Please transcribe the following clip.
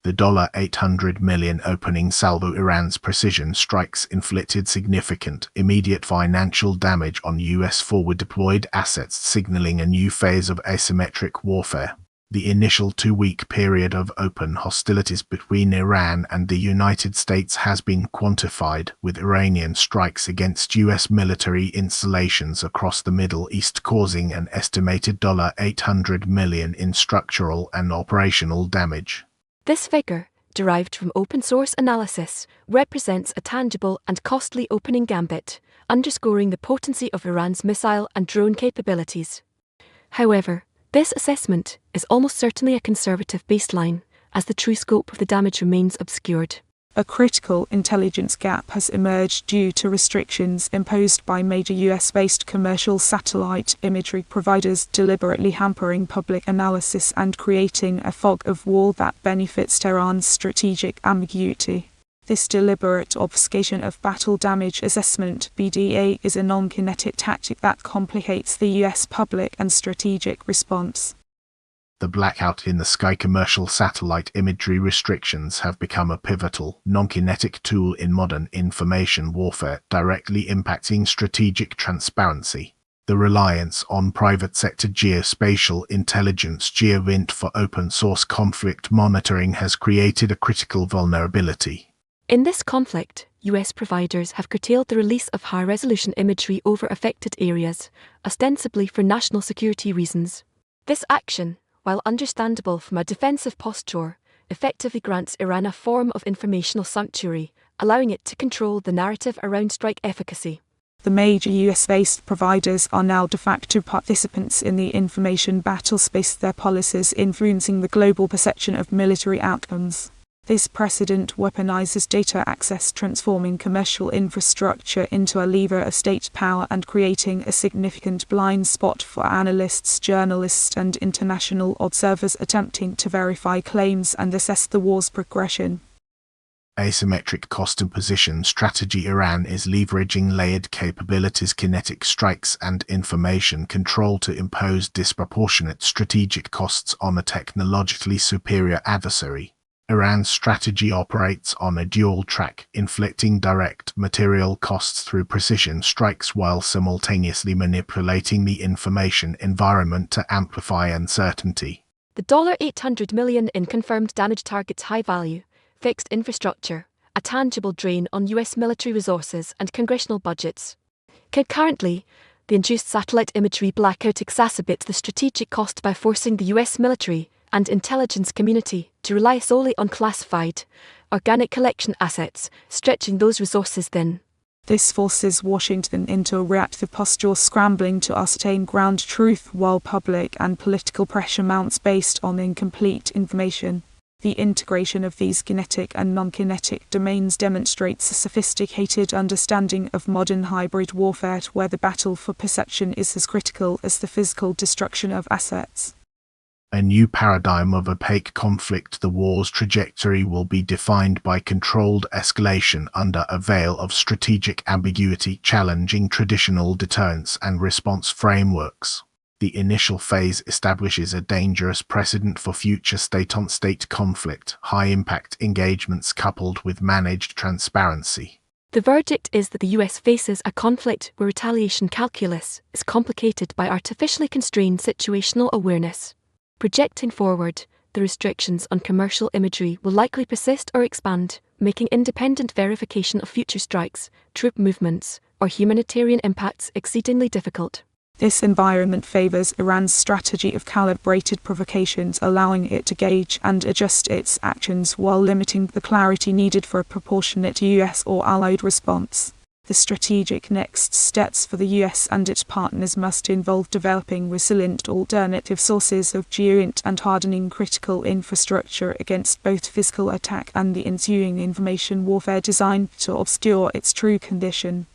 The $800 million opening salvo Iran's precision strikes inflicted significant, immediate financial damage on U.S. forward-deployed assets, signaling a new phase of asymmetric warfare. The initial 2-week period of open hostilities between Iran and the United States has been quantified, with Iranian strikes against U.S. military installations across the Middle East causing an estimated $800 million in structural and operational damage. This figure, derived from open-source analysis, represents a tangible and costly opening gambit, underscoring the potency of Iran's missile and drone capabilities. However, this assessment is almost certainly a conservative baseline, as the true scope of the damage remains obscured. A critical intelligence gap has emerged due to restrictions imposed by major US-based commercial satellite imagery providers, deliberately hampering public analysis and creating a fog of war that benefits Tehran's strategic ambiguity. This deliberate obfuscation of battle damage assessment (BDA) is a non-kinetic tactic that complicates the US public and strategic response. The blackout in the sky commercial satellite imagery restrictions have become a pivotal, non-kinetic tool in modern information warfare, directly impacting strategic transparency. The reliance on private sector geospatial intelligence (GeoInt) for open-source conflict monitoring has created a critical vulnerability. In this conflict, US providers have curtailed the release of high-resolution imagery over affected areas, ostensibly for national security reasons. This action, while understandable from a defensive posture, effectively grants Iran a form of informational sanctuary, allowing it to control the narrative around strike efficacy. The major US-based providers are now de facto participants in the information battlespace, their policies influencing the global perception of military outcomes. This precedent weaponizes data access, transforming commercial infrastructure into a lever of state power and creating a significant blind spot for analysts, journalists, and international observers attempting to verify claims and assess the war's progression. Asymmetric cost imposition strategy. Iran is leveraging layered capabilities, kinetic strikes, and information control to impose disproportionate strategic costs on a technologically superior adversary. Iran's strategy operates on a dual track, inflicting direct material costs through precision strikes while simultaneously manipulating the information environment to amplify uncertainty. The $800 million in confirmed damage targets high-value, fixed infrastructure, a tangible drain on US military resources and congressional budgets. Concurrently, the induced satellite imagery blackout exacerbates the strategic cost by forcing the US military and intelligence community to rely solely on classified, organic collection assets, stretching those resources thin. This forces Washington into a reactive posture, scrambling to ascertain ground truth while public and political pressure mounts based on incomplete information. The integration of these kinetic and non-kinetic domains demonstrates a sophisticated understanding of modern hybrid warfare, where the battle for perception is as critical as the physical destruction of assets. A new paradigm of opaque conflict. The war's trajectory will be defined by controlled escalation under a veil of strategic ambiguity, challenging traditional deterrence and response frameworks. The initial phase establishes a dangerous precedent for future state-on-state conflict, high-impact engagements coupled with managed transparency. The verdict is that the US faces a conflict where retaliation calculus is complicated by artificially constrained situational awareness. Projecting forward, the restrictions on commercial imagery will likely persist or expand, making independent verification of future strikes, troop movements, or humanitarian impacts exceedingly difficult. This environment favors Iran's strategy of calibrated provocations, allowing it to gauge and adjust its actions while limiting the clarity needed for a proportionate US or allied response. The strategic next steps for the US and its partners must involve developing resilient alternative sources of GeoInt and hardening critical infrastructure against both physical attack and the ensuing information warfare designed to obscure its true condition.